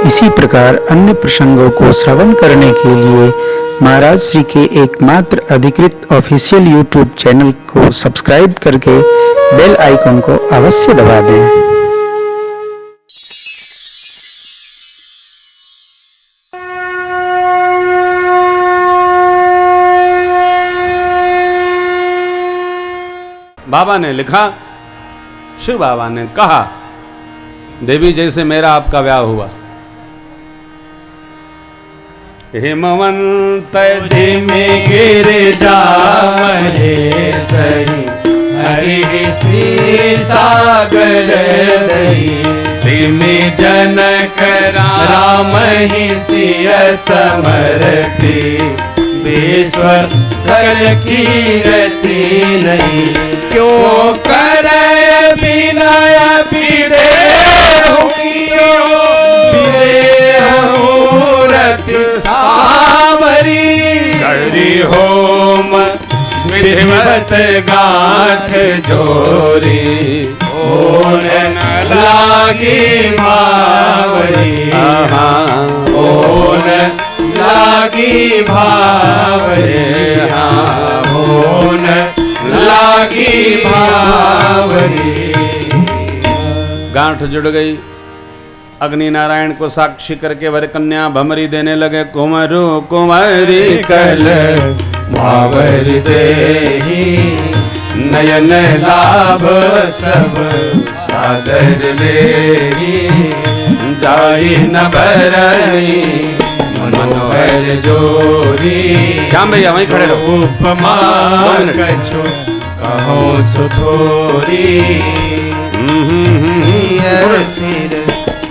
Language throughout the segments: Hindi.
इसी प्रकार अन्य प्रसंगों को श्रवण करने के लिए महाराज श्री के एकमात्र अधिकृत ऑफिशियल यूट्यूब चैनल को सब्सक्राइब करके बेल आइकन को अवश्य दबा दें। बाबा ने लिखा, शिव बाबा ने कहा, देवी जैसे मेरा आपका ब्याह हुआ, हिमवंत में गिर जा सही हरि श्री सागर दही में जनक राम ही सिय समर्पी विश्व कल कीरति नहीं क्यों कर विनय रति सावरी करी होम विधिवत गांठ जोरी ओन लागी भावरी ओन लागी भावरे ओन लागी भावरी। गांठ जुड़ गई। अग्नि नारायण को साक्षी करके वर कन्या भमरी देने लगे, कुंवरू कुंवरी कल भावर देही नयन लाभ सब सादर लेही जाई न बरई मनोहर जोरी। श्याम भैया वहीं खड़े रहो। उपमा कछु कहो सुथोरी सिर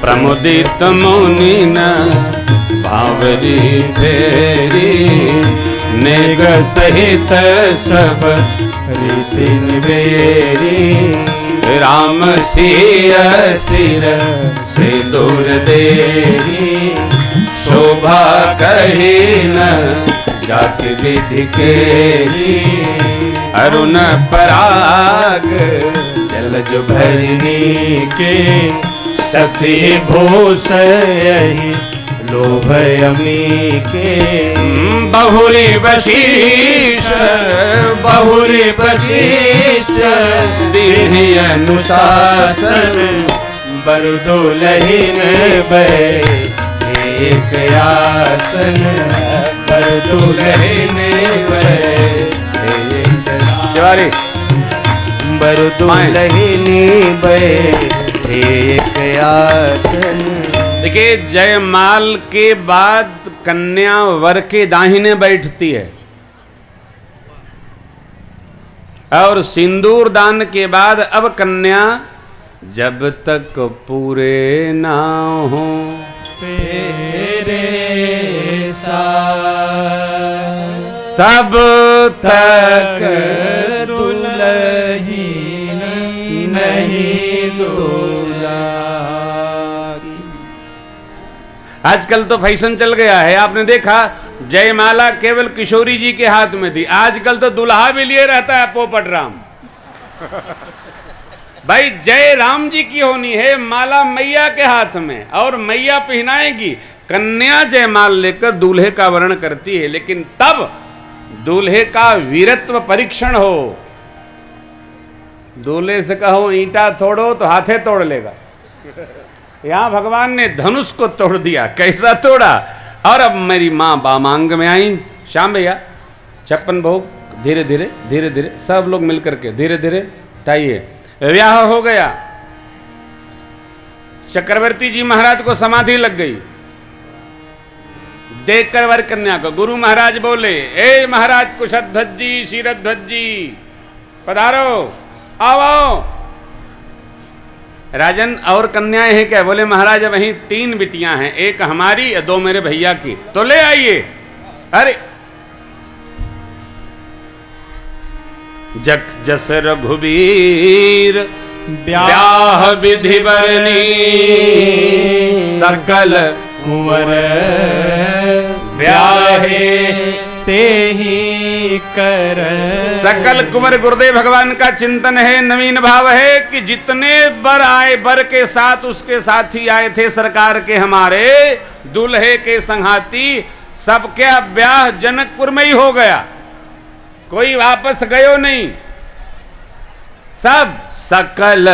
प्रमुदित मुनि न भावरी फेरी नेग सहित सब रीति निवेरी राम सिय सिर से दूर देरी शोभा कही न जाति विधि केरी अरुण पराग जलज भरनी के शशि भूष यही लोभ अमी के बहुरी वशिष्ठ दीनि अनुशासन बरदो लहीन एक आसन बरदो लहीन तिवारी बरदो लहीनी एक आसन। देखिए, जयमाल के बाद कन्या वर के दाहिने बैठती है और सिंदूर दान के बाद अब कन्या जब तक पूरे ना हो तेरे तब तक दुल्ही नहीं दूल्हा। आजकल तो फैशन चल गया है, आपने देखा जयमाला केवल किशोरी जी के हाथ में थी, आजकल तो दुल्हा भी लिए रहता है पोपट राम। भाई जय राम जी की होनी है, माला मैया के हाथ में और मैया पहनाएगी। कन्या जयमाल लेकर दूल्हे का वर्ण करती है, लेकिन तब दूल्हे का वीरत्व परीक्षण हो। दूल्हे से कहो ईंटा तोड़ो तो हाथे तोड़ लेगा। यहां भगवान ने धनुष को तोड़ दिया, कैसा तोड़ा। और अब मेरी माँ बामांग में आई। श्याम भैया 56 भोग धीरे धीरे धीरे धीरे सब लोग मिलकर के धीरे धीरे टाइए। ब्याह हो गया। चक्रवर्ती जी महाराज को समाधि लग गई। देखकर वर कन्या को गुरु महाराज बोले, ए महाराज कुशध्वज जी, शीरध्वज जी, पधारो, आओ। राजन और कन्याएं हैं क्या? बोले महाराज वहीं 3 बिटियां हैं, एक हमारी 2 मेरे भैया की, तो ले आइए। अरे जस रघुबीर ब्याह विधि बरनी सकल कुंवर ब्याहे ते ही कर। सकल कुंवर गुरुदेव भगवान का चिंतन है, नवीन भाव है कि जितने बर आए, बर के साथ उसके साथी आए थे सरकार के हमारे दूल्हे के संघाती, सबके ब्याह जनकपुर में ही हो गया, कोई वापस गयो नहीं। सब सकल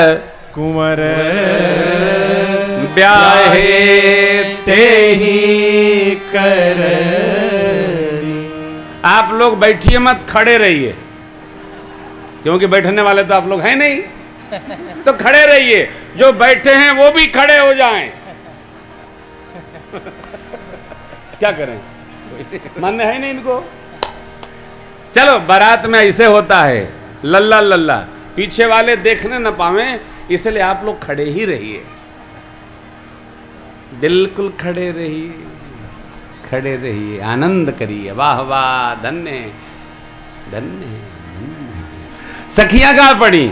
कुंवर ब्याहे ते ही कर। आप लोग बैठिए मत, खड़े रहिए, क्योंकि बैठने वाले तो आप लोग हैं नहीं, तो खड़े रहिए। जो बैठे हैं वो भी खड़े हो जाएं। क्या करें, मान्य है नहीं इनको। चलो, बारात में ऐसे होता है, लल्ला लल्ला, पीछे वाले देखने न पावें, इसलिए आप लोग खड़े ही रहिए, बिल्कुल खड़े रहिए, खड़े रहिए, आनंद करिए। वाह वाह, धन्य धन्य। सखियां गा पड़ी,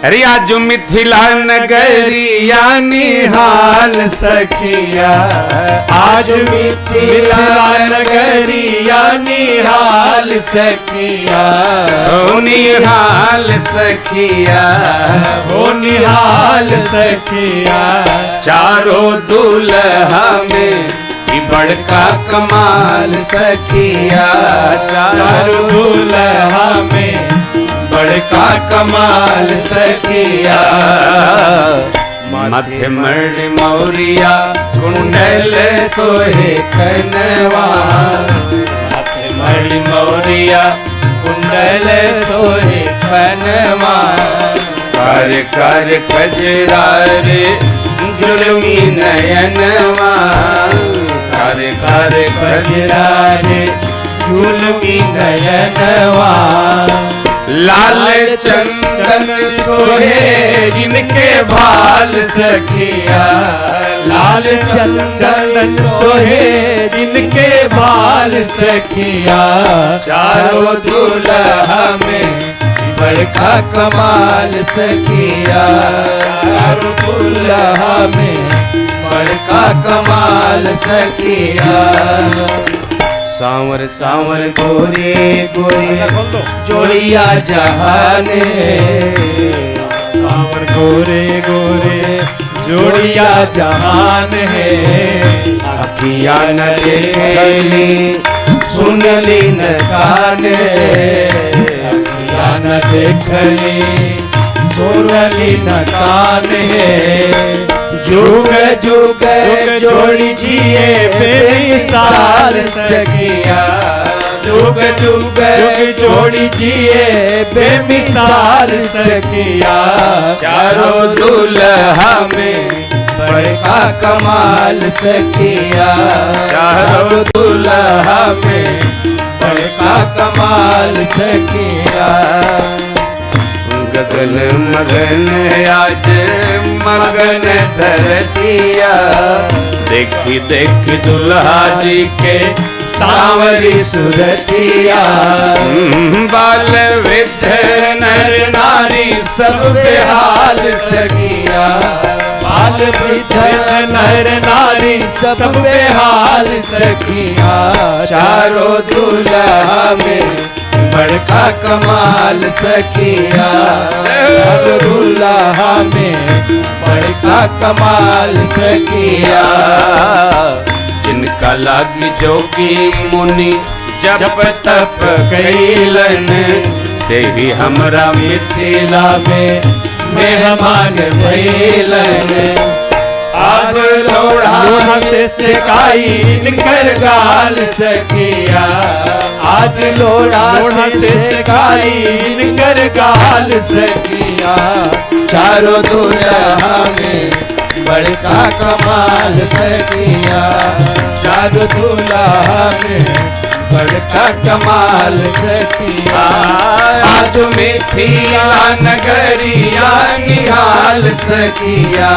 अरे आज मिथिला नगरिया निहाल सखिया, आज मिथिला नगरिया निहाल सखिया, हो निहाल सखिया, हो निहाल सखिया। चारों दूल्हा में बड़का कमाल सखिया, चारों दूल्हा में बड़का कमाल सखिया। माथे मणि मौरिया कुंडल सोहे कनवा, माथे मणि मौरिया कुंडल सोहे कनवा। कर कर कजरा रे जुलमी नयनवा, कर कर कजरा रे जुलमी नयनवा। लाल चंदन सोहे जिनके भाल सखिया, लाल चंदन सोहे जिनके बाल सखिया। चारों दूल्हा में बड़का कमाल सखिया, चारों दूल्हा में बड़का कमाल सखिया। सांवर सांवर गोरे गोरे जोड़िया जहाने, सांवर गोरे गोरे जोड़िया जहान है। अखिया न देखली सुन ली न काने, अखिया न देखली सुन ली न काने। जुग जुग जोड़ी जिए बेमिसाल सखिया, जुग जुग जोड़ी जिए बेमिसाल सखिया। चारों दूल्हा में बड़का कमाल सखिया, चारों दूल्हा में बड़का कमाल सखिया। गगन मगन आज मगन धरतिया, देखी देखी दुल्हा जी के सांवरी सुरतिया। बाल वृद्ध नर नारी सब बेहाल सखिया, बाल वृद्ध नर नारी सब बेहाल सखिया। चारों दूल्हा में बड़का कमाल सखिया, चारों दूल्हा में बड़का कमाल सखिया। जिनका लागी जोगी मुनि जप तप कैलन, से ही हमरा मिथिला में मेहमान भैलन। आज लोढ़ा से सिकाई इनकर गाल सखिया, आज लोढ़ा से सिकाई इनकर गाल सखिया। चारों दूल्हा में बड़का कमाल सखिया, चारों दूल्हा में बड़का कमाल सखिया। आज मिथिला नगरिया निहाल सखिया,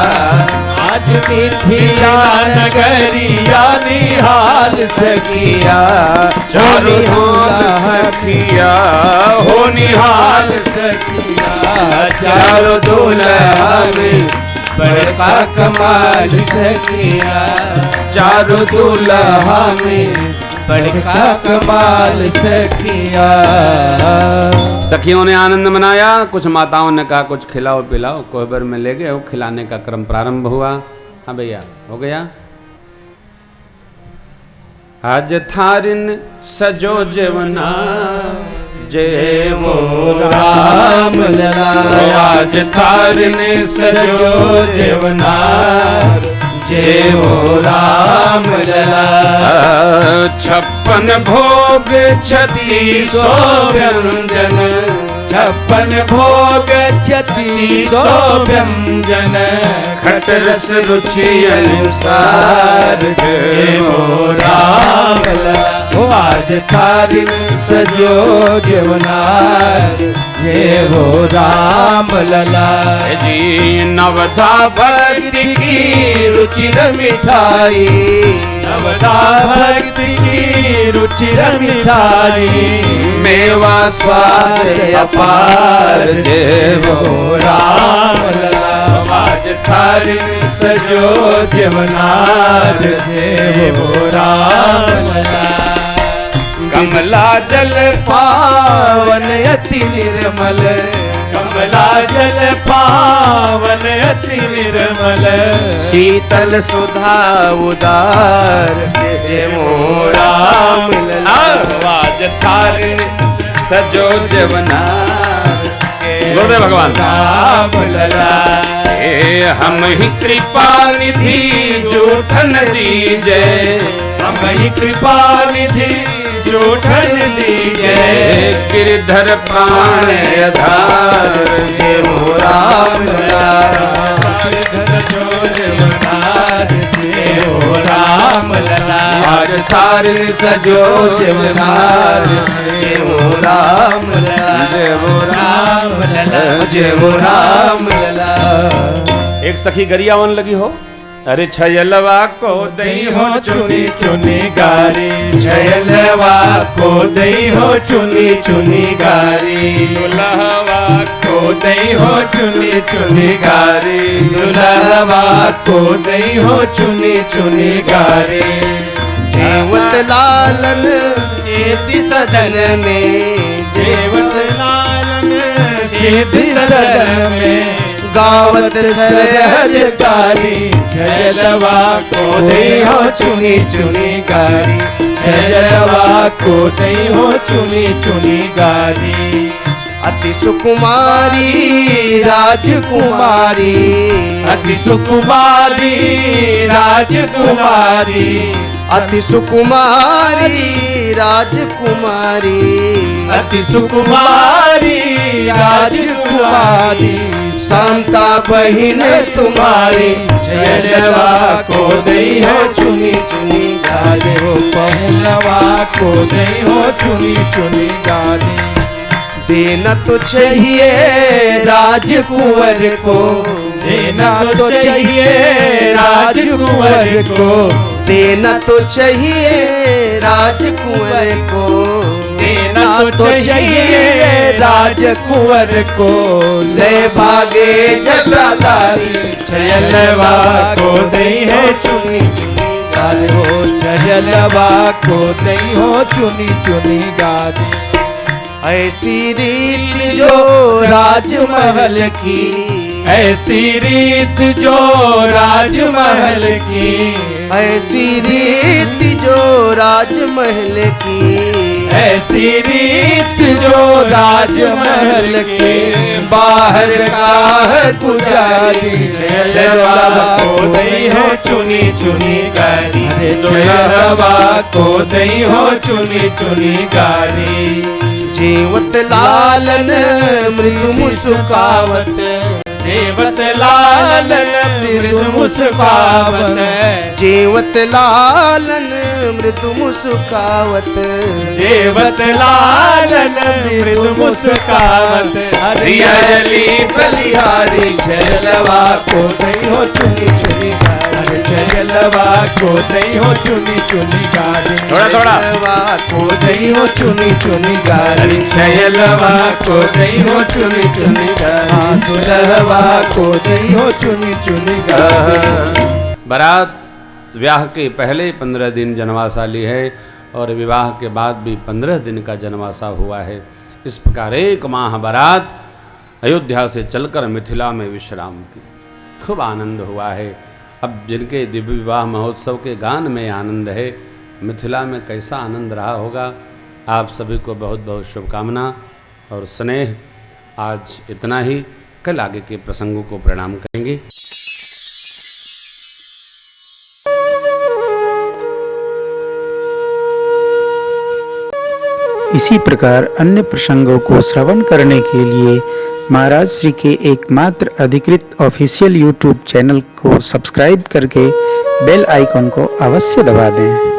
आज मिथिला नगरिया निहाल सखिया। चारों सखिया हो निहाल सखिया, चारों दूल्हा में बड़का कमाल सखिया, चारों दूल्हा में बड़का कमाल सखिया। सखियों ने आनंद मनाया। कुछ माताओं ने कहा कुछ खिलाओ पिलाओ, कोहबर में ले गए। वो खिलाने का क्रम प्रारंभ हुआ। हाँ भैया हो गया। आज थारिन सजो जेवना जय वो राम लला। आज थारिन सजो जेवनार जय वो राम लला। 56 भोग 3600 व्यंजन 56 भोग 3600 व्यंजन खट रस रुचि अनुसार जय वो राम लला। आज थारिन सजो जेवनार जय हो राम लला। जी नवधा भक्ति की रुचिर मिठाई नवदा भक्ति की रुचिर मिठाई मेवा स्वाद अपार जय हो राम लला। आज थारिन सजो जेवनार जय हो राम लला। कमला जल पावन अति निर्मल कमला जल पावन अति निर्मल शीतल सुधा उदार जय मो राम लला। आज थारिन सजो जेवनार गुरुदेव भगवान राम लला। हम ही कृपा निधि जूठन दीजे। हम ही कृपा निधि जूठन दीजे। गिरधर प्राण आधार जय हो राम लला। सजो जेवनार जय हो राम लला। आज थारिन सजो जेवनार जय हो राम लला। जय हो राम लला जय हो राम लला। एक सखी गरियावन लगी हो। अरे छयलवा को दई हो चुनी चुनी गारी छयलवा को दई हो चुनी चुनी गारी दुल्हवा को दई हो चुनी चुनी गारी दुल्हवा को दई हो चुनी चुनी गारी। जेवत लालन सीधी सदन में जेवत लालन सीधी सदन में गावत सरहज सारी छयलवा को दई हो चुनी चुनी गारी छयलवा को दई हो चुनी चुनी गारी। अति सुकुमारी राजकुमारी अति सुकुमारी राजकुमारी अति सुकुमारी राजकुमारी अति सुकुमारी राजकुमारी शांता बहिन तुम्हारी छयलवा को दई हो चुनी चुनी गारी। हो पहलवा को दई हो चुनी चुनी गारी। देना तो चाहिए राजकुंवर को देना तो चाहिए राजकुंवर को देना तो चाहिए राजकुंवर को देना तो चाहिए राजकुंवर को। ले भागे जटाधारी छयलवा को दई हो चुनी चुनी गारी। हो छयलवा को दई हो चुनी चुनी गारी। ऐसी रीत जो राजमहल की ऐसी रीत जो राजमहल की ऐसी रीत जो राजमहल की ऐसी रीत जो राजमहल के बाहर का गुजारी छयलवा को दई हो चुनी चुनी गारी। छयलवा को दई हो चुनी चुनी गारी। जेवत लालन मृदु मुस्कावत जेवत लालन मृदु मुस्कावत जेवत लालन मृदु मुस्कावत जेवत लालन मृदु मुस्कावत। सियाली बलिहारी छयलवा को दई हो चुनी चुनी गारी छयलवा को दई हो चुनी चुनी गारी। थोड़ा थोड़ा छयलवा को दई हो चुनी चुनी गारी छयलवा को दई हो चुनी चुनी गारी। दुल्हवा को दई हो चुनी चुनी गारी। बारात ब्याह के पहले 15 दिन जनवासाली है। और विवाह के बाद भी 15 दिन का जनवासा हुआ है। इस प्रकार 1 माह बारात अयोध्या से चलकर मिथिला में विश्राम की। खूब आनंद हुआ है। अब जिनके दिव्य विवाह महोत्सव के गान में आनंद है, मिथिला में कैसा आनंद रहा होगा। आप सभी को बहुत बहुत शुभकामना और स्नेह। आज इतना ही, कल आगे के प्रसंगों को प्रणाम करेंगे। इसी प्रकार अन्य प्रसंगों को श्रवण करने के लिए महाराज श्री के एकमात्र अधिकृत ऑफिशियल यूट्यूब चैनल को सब्सक्राइब करके बेल आइकन को अवश्य दबा दें।